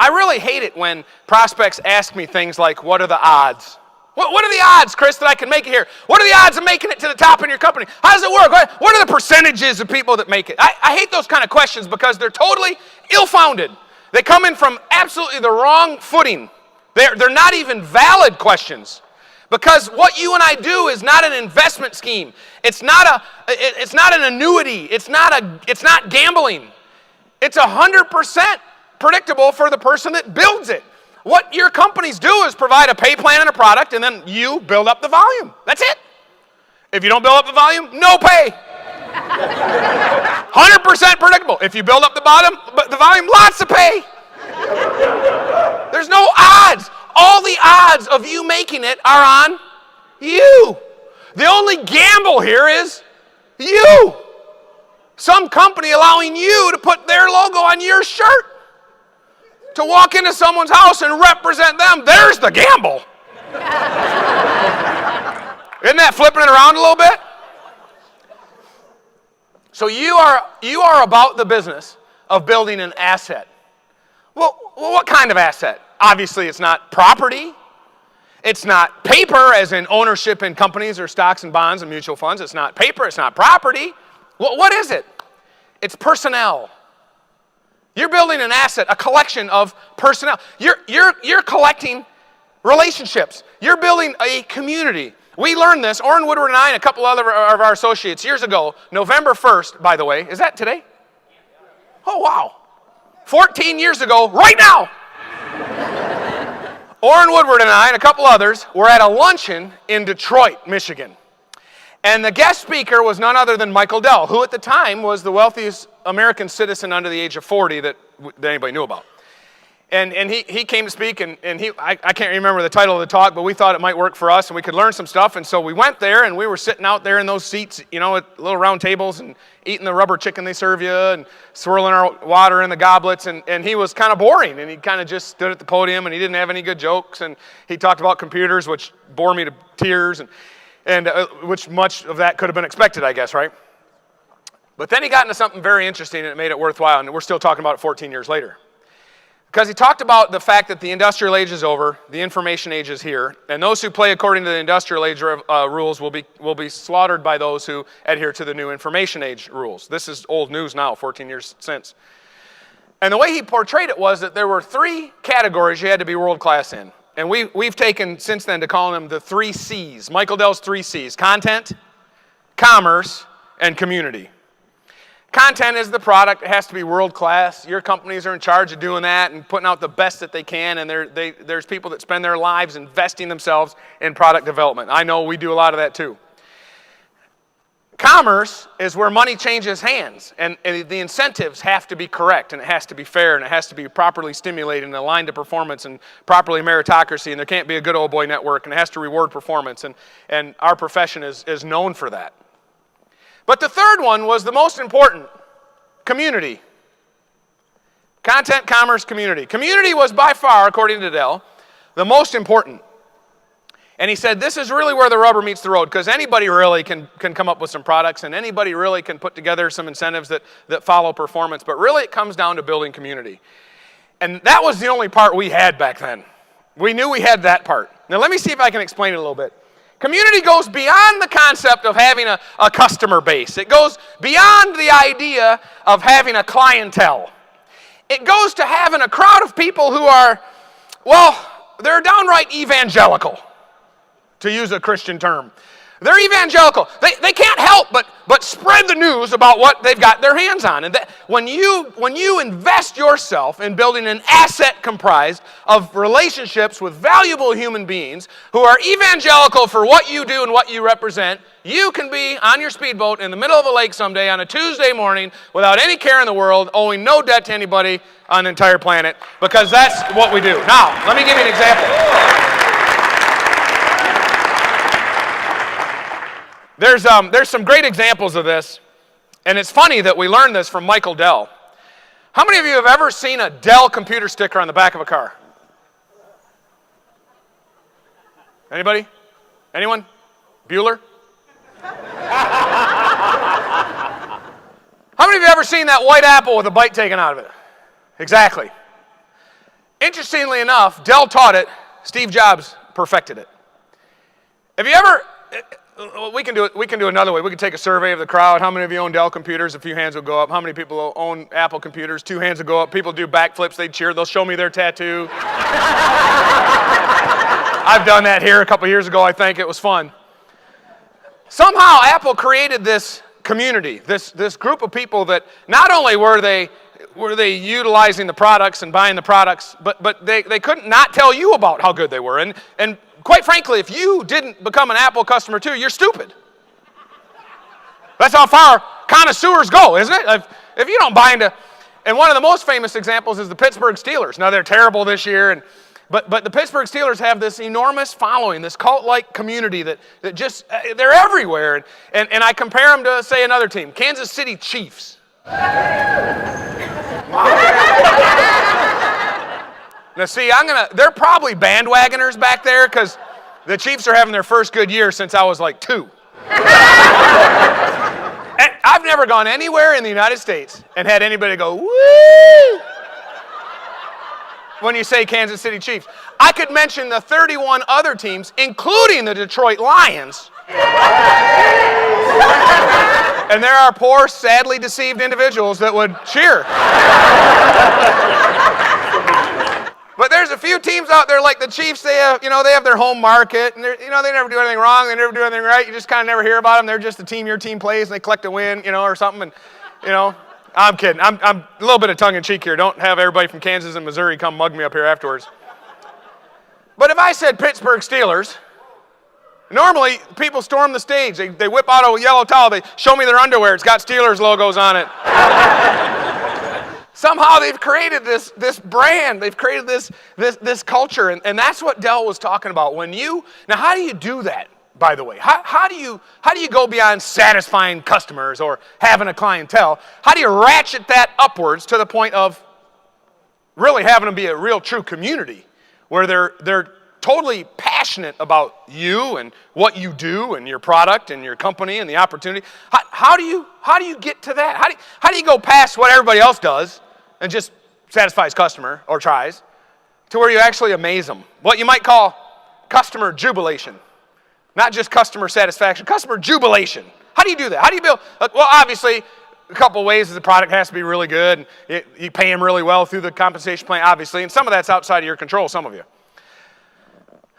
I really hate it when prospects ask me things like, what are the odds? What are the odds, Chris, that I can make it here? What are the odds of making it to the top in your company? How does it work? What are the percentages of people that make it? I hate those kind of questions because they're totally ill-founded. They come in from absolutely the wrong footing. They're not even valid questions. Because what you and I do is not an investment scheme. It's not an annuity. It's not gambling. It's 100% predictable for the person that builds it. What your companies do is provide a pay plan and a product, and then you build up the volume. That's it. If you don't build up the volume, no pay. 100% predictable. If you build up the volume, lots of pay. There's no odds. All the odds of you making it are on you. The only gamble here is you. Some company allowing you to put their logo on your shirt. To walk into someone's house and represent them, there's the gamble. Isn't that flipping it around a little bit? So you are about the business of building an asset. Well, what kind of asset? Obviously, it's not property. It's not paper, as in ownership in companies or stocks and bonds and mutual funds. It's not paper. It's not property. What is it? It's personnel. You're building an asset, a collection of personnel. You're collecting relationships. You're building a community. We learned this, Orrin Woodward and I and a couple other of our associates years ago, November 1st, by the way. Is that today? Oh, wow. 14 years ago, right now. Orrin Woodward and I and a couple others were at a luncheon in Detroit, Michigan. And the guest speaker was none other than Michael Dell, who at the time was the wealthiest American citizen under the age of 40 that anybody knew about. And he came to speak, and I can't remember the title of the talk, but we thought it might work for us, and we could learn some stuff. And so we went there, and we were sitting out there in those seats, at little round tables, and eating the rubber chicken they serve you, and swirling our water in the goblets. And he was kind of boring, and he kind of just stood at the podium, and he didn't have any good jokes. And he talked about computers, which bore me to tears, and which much of that could have been expected, I guess, right? But then he got into something very interesting, and it made it worthwhile, and we're still talking about it 14 years later. Because he talked about the fact that the industrial age is over, the information age is here, and those who play according to the industrial age rules will be slaughtered by those who adhere to the new information age rules. This is old news now, 14 years since. And the way he portrayed it was that there were 3 categories you had to be world class in. And we've taken since then to calling them the 3 C's, Michael Dell's 3 C's: content, commerce, and community. Content is the product. It has to be world class. Your companies are in charge of doing that and putting out the best that they can, and there's people that spend their lives investing themselves in product development. I know we do a lot of that too. Commerce is where money changes hands, and the incentives have to be correct, and it has to be fair, and it has to be properly stimulated and aligned to performance and properly meritocracy, and there can't be a good old boy network, and it has to reward performance, and our profession is known for that. But the third one was the most important: community. Content, commerce, community. Community was by far, according to Dell, the most important. And he said this is really where the rubber meets the road, because anybody really can come up with some products, and anybody really can put together some incentives that follow performance. But really it comes down to building community. And that was the only part we had back then. We knew we had that part. Now let me see if I can explain it a little bit. Community goes beyond the concept of having a customer base. It goes beyond the idea of having a clientele. It goes to having a crowd of people who are, they're downright evangelical, to use a Christian term. They're evangelical. They can't help but spread the news about what they've got their hands on. And that, when you invest yourself in building an asset comprised of relationships with valuable human beings who are evangelical for what you do and what you represent, you can be on your speedboat in the middle of a lake someday on a Tuesday morning without any care in the world, owing no debt to anybody on the entire planet, because that's what we do. Now, let me give you an example. There's some great examples of this, and it's funny that we learned this from Michael Dell. How many of you have ever seen a Dell computer sticker on the back of a car? Anybody? Anyone? Bueller? How many of you have ever seen that white apple with a bite taken out of it? Exactly. Interestingly enough, Dell taught it, Steve Jobs perfected it. Have you ever, we can do another way. We can take a survey of the crowd. How many of you own Dell computers? A few hands will go up. How many people own Apple computers? 2 hands will go up. People do backflips, they cheer, they'll show me their tattoo. I've done that here a couple years ago, I think. It was fun. Somehow Apple created this community, this group of people that not only were they utilizing the products and buying the products, but they couldn't not tell you about how good they were. And quite frankly, if you didn't become an Apple customer too, you're stupid. That's how far connoisseurs go, isn't it? If you don't buy into, and one of the most famous examples is the Pittsburgh Steelers. Now they're terrible this year, but the Pittsburgh Steelers have this enormous following, this cult-like community that just, they're everywhere. And I compare them to, say, another team, Kansas City Chiefs. Now see, they're probably bandwagoners back there because the Chiefs are having their first good year since I was like 2. And I've never gone anywhere in the United States and had anybody go, woo, when you say Kansas City Chiefs. I could mention the 31 other teams, including the Detroit Lions. And there are poor, sadly deceived individuals that would cheer. But there's a few teams out there like the Chiefs. They have their home market, and they never do anything wrong. They never do anything right. You just kind of never hear about them. They're just the team your team plays, and they collect a win, or something. And I'm kidding. I'm a little bit of tongue in cheek here. Don't have everybody from Kansas and Missouri come mug me up here afterwards. But if I said Pittsburgh Steelers, normally people storm the stage. They whip out a yellow towel. They show me their underwear. It's got Steelers logos on it. Somehow they've created this brand. They've created this culture, and that's what Dell was talking about. Now, how do you do that? By the way, how do you go beyond satisfying customers or having a clientele? How do you ratchet that upwards to the point of really having them be a real true community where they're totally passionate about you and what you do and your product and your company and the opportunity? How do you get to that? How do you go past what everybody else does and just satisfies customer or tries to where you actually amaze them? What you might call customer jubilation. Not just customer satisfaction, customer jubilation. How do you do that? How do you build? Well, obviously, a couple of ways is the product has to be really good. And you pay them really well through the compensation plan, obviously, and some of that's outside of your control, some of you.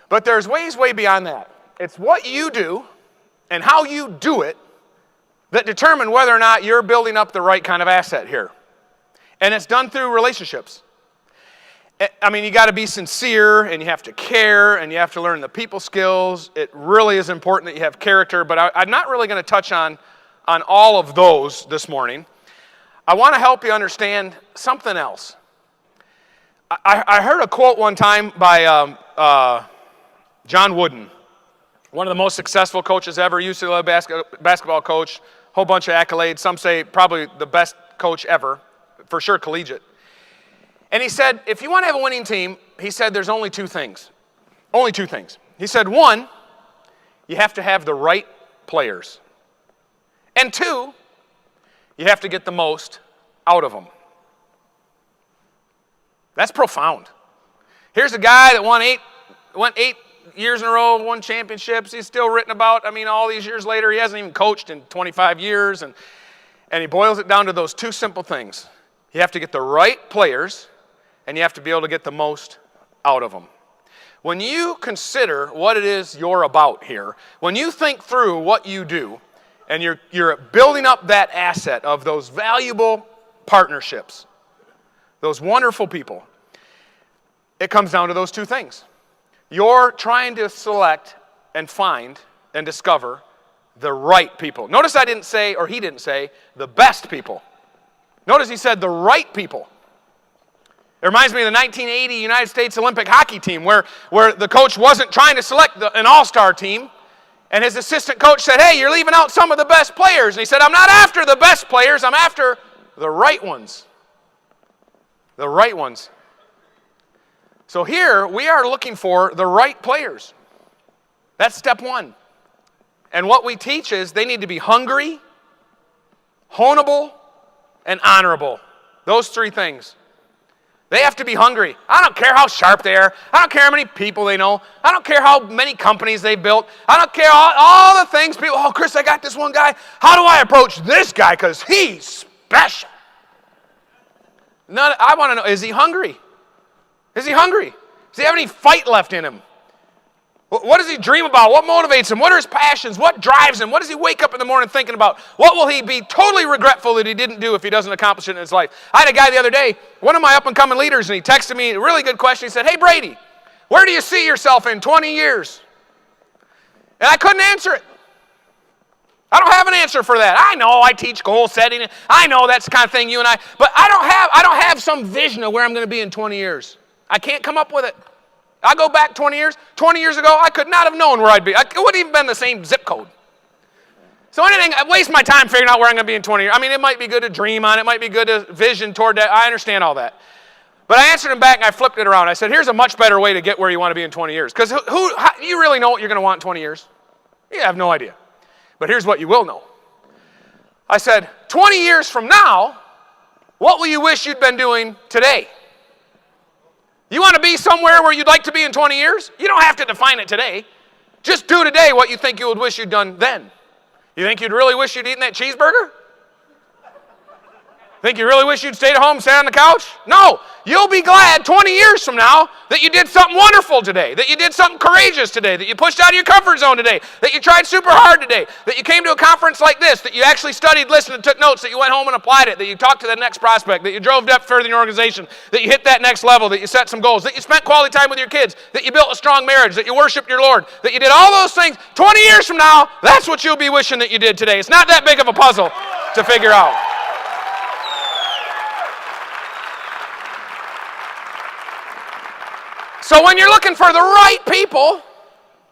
But there's ways way beyond that. It's what you do and how you do it that determine whether or not you're building up the right kind of asset here. And it's done through relationships. I mean, you got to be sincere, and you have to care, and you have to learn the people skills. It really is important that you have character, but I'm not really going to touch on all of those this morning. I want to help you understand something else. I heard a quote one time by John Wooden, one of the most successful coaches ever, UCLA basketball coach, whole bunch of accolades. Some say probably the best coach ever, for sure collegiate. And he said, if you want to have a winning team, he said there's only 2 things. Only 2 things. He said, 1, you have to have the right players. And 2, you have to get the most out of them. That's profound. Here's a guy that went 8 years in a row, won championships. He's still written about, all these years later. He hasn't even coached in 25 years. And he boils it down to those 2 simple things. You have to get the right players, and you have to be able to get the most out of them. When you consider what it is you're about here, when you think through what you do, and you're building up that asset of those valuable partnerships, those wonderful people, it comes down to those 2 things. You're trying to select and find and discover the right people. Notice I didn't say, or he didn't say, the best people. Notice he said the right people. It reminds me of the 1980 United States Olympic hockey team where the coach wasn't trying to select an all-star team, and his assistant coach said, hey, you're leaving out some of the best players. And he said, I'm not after the best players, I'm after the right ones. The right ones. So here, we are looking for the right players. That's step 1. And what we teach is they need to be hungry, honeable, and honorable. Those 3 things. They have to be hungry. I don't care how sharp they are. I don't care how many people they know. I don't care how many companies they've built. I don't care all the things people, oh, Chris, I got this one guy. How do I approach this guy? Because he's special. I want to know, is he hungry? Is he hungry? Does he have any fight left in him? What does he dream about? What motivates him? What are his passions? What drives him? What does he wake up in the morning thinking about? What will he be totally regretful that he didn't do if he doesn't accomplish it in his life? I had a guy the other day, one of my up-and-coming leaders, and he texted me a really good question. He said, hey, Brady, where do you see yourself in 20 years? And I couldn't answer it. I don't have an answer for that. I know I teach goal setting. I know that's the kind of thing you and I, but I don't have some vision of where I'm going to be in 20 years. I can't come up with it. I go back 20 years. 20 years ago, I could not have known where I'd be. It wouldn't even been the same zip code. So I waste my time figuring out where I'm going to be in 20 years. I mean, it might be good to dream on. It might be good to vision toward that. I understand all that. But I answered him back, and I flipped it around. I said, here's a much better way to get where you want to be in 20 years. Because you really know what you're going to want in 20 years? You have no idea. But here's what you will know. I said, 20 years from now, what will you wish you'd been doing today? You want to be somewhere where you'd like to be in 20 years? You don't have to define it today. Just do today what you think you would wish you'd done then. You think you'd really wish you'd eaten that cheeseburger? Think you really wish you'd stayed at home and sat on the couch? No. You'll be glad 20 years from now that you did something wonderful today, that you did something courageous today, that you pushed out of your comfort zone today, that you tried super hard today, that you came to a conference like this, that you actually studied, listened, and took notes, that you went home and applied it, that you talked to the next prospect, that you drove depth further in your organization, that you hit that next level, that you set some goals, that you spent quality time with your kids, that you built a strong marriage, that you worshiped your Lord, that you did all those things. 20 years from now, that's what you'll be wishing that you did today. It's not that big of a puzzle to figure out. So when you're looking for the right people,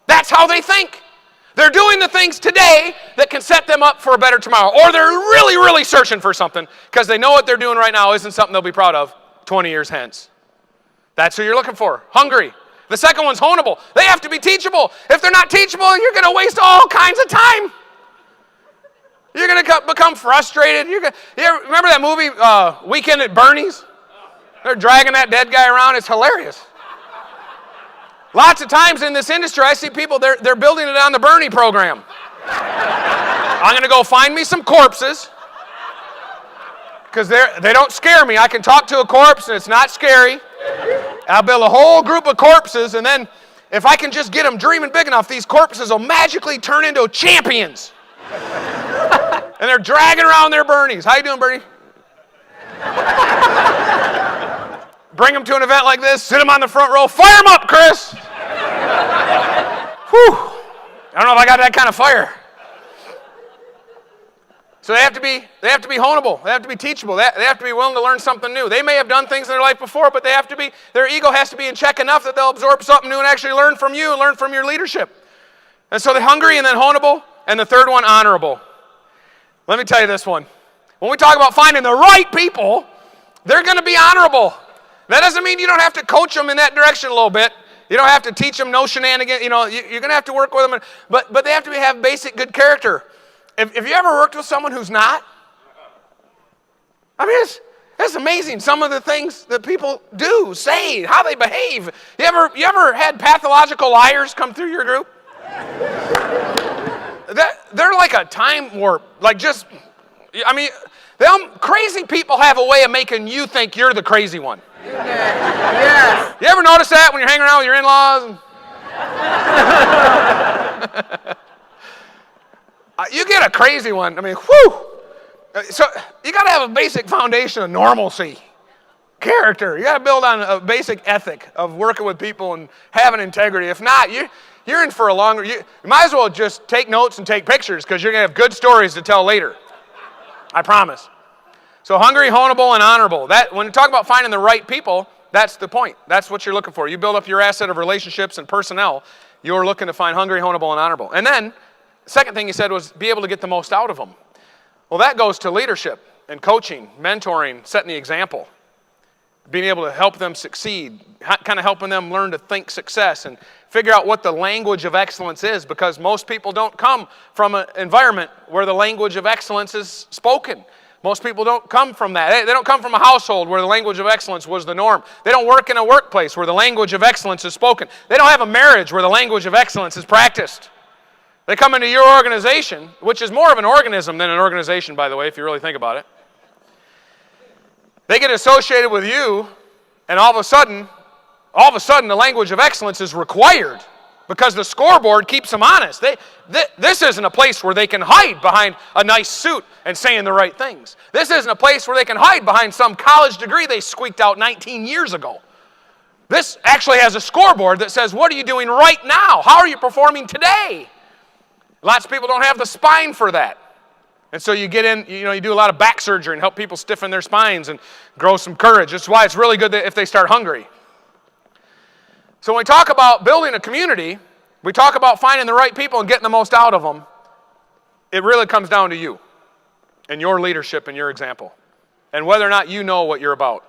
that's how they think. They're doing the things today that can set them up for a better tomorrow. Or they're really, really searching for something because they know what they're doing right now isn't something they'll be proud of 20 years hence. That's who you're looking for. Hungry. The second one's honeable. They have to be teachable. If they're not teachable, you're going to waste all kinds of time. You're going to become frustrated. You remember that movie, Weekend at Bernie's? They're dragging that dead guy around. It's hilarious. Lots of times in this industry, I see people, they're building it on the Bernie program. I'm going to go find me some corpses because they don't scare me. I can talk to a corpse and it's not scary. I'll build a whole group of corpses, and then if I can just get them dreaming big enough, these corpses will magically turn into champions. And they're dragging around their Bernies. How you doing, Bernie? Bring them to an event like this, sit them on the front row, fire them up, Chris. Whew. I don't know if I got that kind of fire. So they have to be honeable. They have to be teachable. They have to be willing to learn something new. They may have done things in their life before, but their ego has to be in check enough that they'll absorb something new and actually learn from you and learn from your leadership. And so they're hungry and then honeable, and the third one, honorable. Let me tell you this one. When we talk about finding the right people, they're going to be honorable. That doesn't mean you don't have to coach them in that direction a little bit. You don't have to teach them no shenanigans. You're going to have to work with them. But they have to have basic good character. If you ever worked with someone who's not, I mean, it's amazing some of the things that people do, say, how they behave. You ever had pathological liars come through your group? They're like a time warp. Crazy people have a way of making you think you're the crazy one. Yes. You ever notice that when you're hanging around with your in-laws? You get a crazy one. I mean, whew. So you got to have a basic foundation of normalcy, character. You got to build on a basic ethic of working with people and having integrity. If not, you're in for a longer. You might as well just take notes and take pictures because you're going to have good stories to tell later. I promise. So hungry, honeable, and honorable. When you talk about finding the right people, that's the point. That's what you're looking for. You build up your asset of relationships and personnel. You're looking to find hungry, honeable, and honorable. And then, the second thing he said was be able to get the most out of them. Well, that goes to leadership and coaching, mentoring, setting the example. Being able to help them succeed, kind of helping them learn to think success and figure out what the language of excellence is, because most people don't come from an environment where the language of excellence is spoken. Most people don't come from that. They don't come from a household where the language of excellence was the norm. They don't work in a workplace where the language of excellence is spoken. They don't have a marriage where the language of excellence is practiced. They come into your organization, which is more of an organism than an organization, by the way, if you really think about it. They get associated with you, and all of a sudden, the language of excellence is required because the scoreboard keeps them honest. This isn't a place where they can hide behind a nice suit and saying the right things. This isn't a place where they can hide behind some college degree they squeaked out 19 years ago. This actually has a scoreboard that says, what are you doing right now? How are you performing today? Lots of people don't have the spine for that. And so you get in, you do a lot of back surgery and help people stiffen their spines and grow some courage. That's why it's really good if they start hungry. So when we talk about building a community, we talk about finding the right people and getting the most out of them. It really comes down to you and your leadership and your example and whether or not you know what you're about.